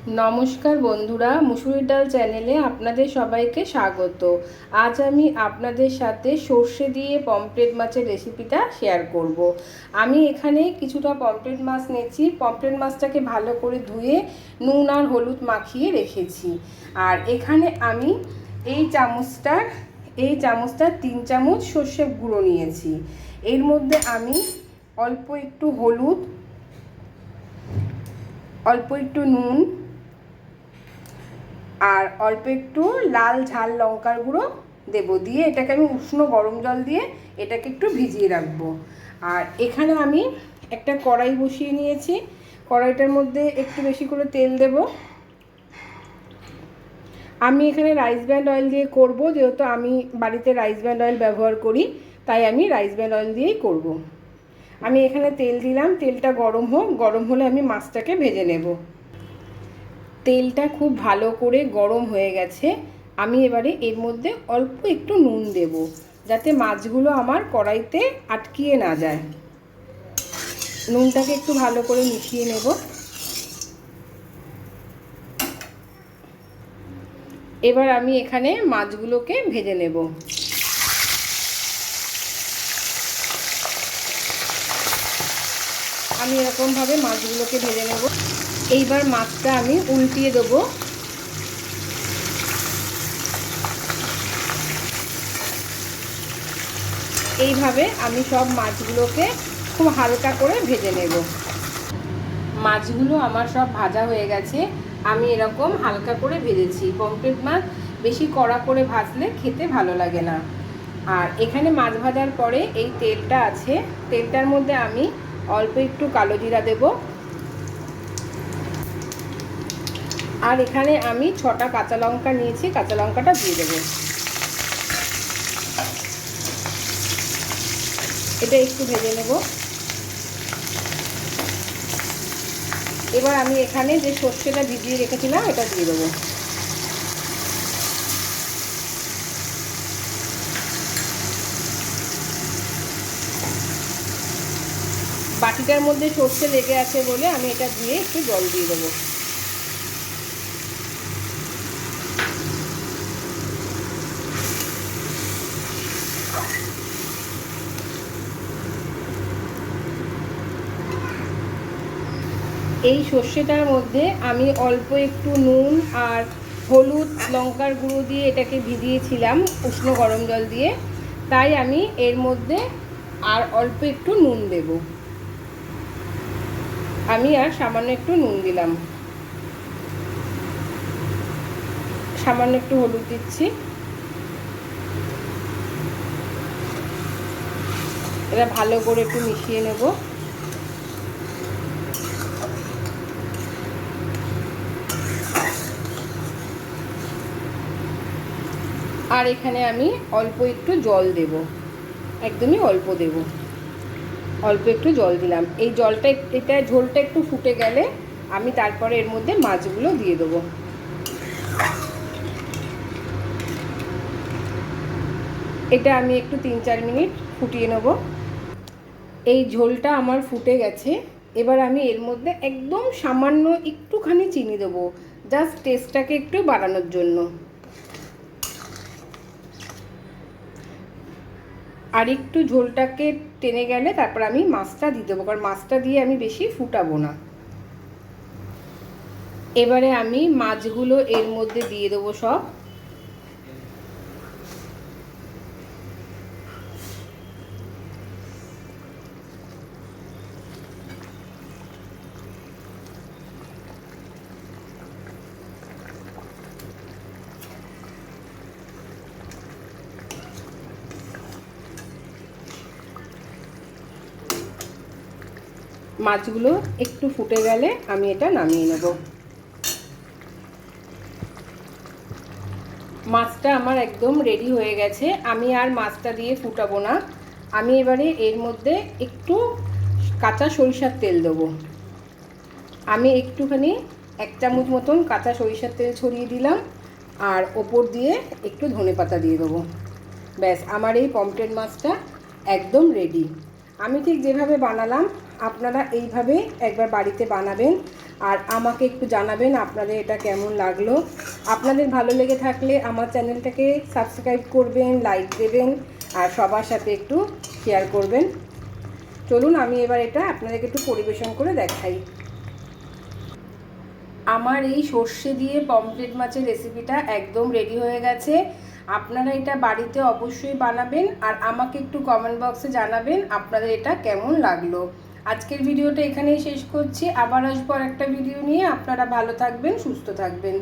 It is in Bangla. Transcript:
নমস্কার বন্ধুরা, মুসুরির ডাল চ্যানেলে আপনাদের সবাইকে স্বাগত। আজ আমি আপনাদের সাথে সর্ষে দিয়ে পমফ্রেট মাছের রেসিপিটা শেয়ার করব। আমি এখানে কিছুটা পমফ্রেট মাছ নিয়েছি। পমফ্রেট মাছটাকে ভালো করে ধুয়ে নুন আর হলুদ মাখিয়ে রেখেছি। আর এখানে আমি এই চামচটা 3 চামচ সর্ষে গুঁড়ো নিয়েছি। এর মধ্যে আমি অল্প একটু হলুদ, অল্প একটু নুন আর অল্প একটু লাল ঝাল লঙ্কার গুঁড়ো দেবো। দিয়ে এটাকে আমি উষ্ণ গরম জল দিয়ে এটাকে একটু ভিজিয়ে রাখবো। আর এখানে আমি একটা কড়াই বসিয়ে নিয়েছি। কড়াইটার মধ্যে একটু বেশি করে তেল দেব। আমি এখানে রাইস ব্র্যান্ড অয়েল দিয়ে করব, যেহেতু আমি বাড়িতে রাইস ব্র্যান্ড অয়েল ব্যবহার করি, তাই আমি রাইস ব্র্যান্ড অয়েল দিয়েই করব। আমি এখানে তেল দিলাম। তেলটা গরম হোক, গরম হলে আমি মাছটাকে ভেজে নেব। তেলটা খুব ভালো করে গরম হয়ে গেছে। আমি এবারে এর মধ্যে অল্প একটু নুন দেব, যাতে মাছগুলো আমার কড়াইতে আটকিয়ে না যায়। নুনটাকে একটু ভালো করে মিশিয়ে নেব। এবার আমি এখানে মাছগুলোকে ভেজে নেব। আমি এরকমভাবে মাছগুলোকে ভেজে নেব। এইবার মাছটা আমি উল্টিয়ে দেবো। এইভাবে আমি সব মাছগুলোকে খুব হালকা করে ভেজে নেব। মাছগুলো আমার সব ভাজা হয়ে গেছে। আমি এরকম হালকা করে ভেজেছি। পমফ্রেট মাছ বেশি কড়া করে ভাজলে খেতে ভালো লাগে না। আর এখানে মাছ ভাজার পরে এই তেলটা আছে, তেলটার মধ্যে আমি অল্প একটু কালো জিরা দেব। আর এখানে আমি 6টা কাঁচা লঙ্কা নিয়েছি, কাঁচা লঙ্কাটা দিয়ে দেবো। এটা একটু ভেজে নেব। এবার আমি এখানে যে সর্ষেটা ভিজিয়ে রেখেছিলাম এটা দিয়ে দেবো। বাটিটার মধ্যে সর্ষে লেগে আছে বলে আমি এটা দিয়ে একটু জল দিয়ে দেবো। এই সর্ষেটার মধ্যে আমি অল্প একটু নুন আর হলুদ লঙ্কার গুঁড়ো দিয়ে এটাকে ভিজিয়েছিলাম উষ্ণ গরম জল দিয়ে, তাই আমি এর মধ্যে আর অল্প একটু নুন দেব। আমি আর সামান্য একটু নুন দিলাম, সামান্য একটু হলুদ দিচ্ছি। এটা ভালো করে একটু মিশিয়ে নেব। আর এখানে আমি অল্প একটু জল দেব, একদমই অল্প দেব, অল্প একটু জল দিলাম। এই জলটা ঝোলটা একটু ফুটে গেলে আমি তারপরে এর মধ্যে মাছগুলো দিয়ে দেবো। এটা আমি একটু 3-4 মিনিট ফুটিয়ে নেব। এই ঝোলটা আমার ফুটে গেছে। এবার আমি এর মধ্যে একদম সামান্য একটুখানি চিনি দেবো, জাস্ট টেস্টটাকে একটু বাড়ানোর জন্য। আর একটু ঝোলটাকে টেনে গেলে তারপর আমি মাছটা দিয়ে দেবো, কারণ মাছটা দিয়ে আমি বেশি ফুটাবো না। এবারে আমি মাছগুলো এর মধ্যে দিয়ে দেবো সব। মাছগুলো একটু ফুটে গেলে আমি এটা নামিয়ে নেব। মাছটা আমার একদম রেডি হয়ে গেছে। আমি আর মাছটা দিয়ে ফুটাবো না। আমি এবারে এর মধ্যে একটু কাঁচা সরিষার তেল দেবো। আমি একটুখানি 1 চামচ মতন কাঁচা সরিষার তেল ছড়িয়ে দিলাম, আর ওপর দিয়ে একটু ধনেপাতা দিয়ে দেবো। ব্যাস, আমার এই পমফ্রেট মাছটা একদম রেডি। আমি ঠিক যেভাবে বানালাম আপনারা এইভাবে একবার বাড়িতে বানাবেন। আর আমাকে একটু জানাবেন আপনাদের এটা কেমন লাগলো। আপনাদের ভালো লেগে থাকলে আমার চ্যানেলটাকে সাবস্ক্রাইব করবেন, লাইক দেবেন আর সবার সাথে একটু শেয়ার করবেন। চলুন আমি এবার এটা আপনাদেরকে একটু পরিবেশন করে দেখাই। আমার এই সর্ষে দিয়ে পমফ্রেট মাছের রেসিপিটা একদম রেডি হয়ে গেছে। আপনারা এটা বাড়িতে অবশ্যই বানাবেন আর আমাকে একটু কমেন্ট বক্সে জানাবেন আপনাদের এটা কেমন লাগলো। আজকের ভিডিওটা এখানেই শেষ করছি, আবার আসবো আর একটা ভিডিও নিয়ে। আপনারা ভালো থাকবেন, সুস্থ থাকবেন।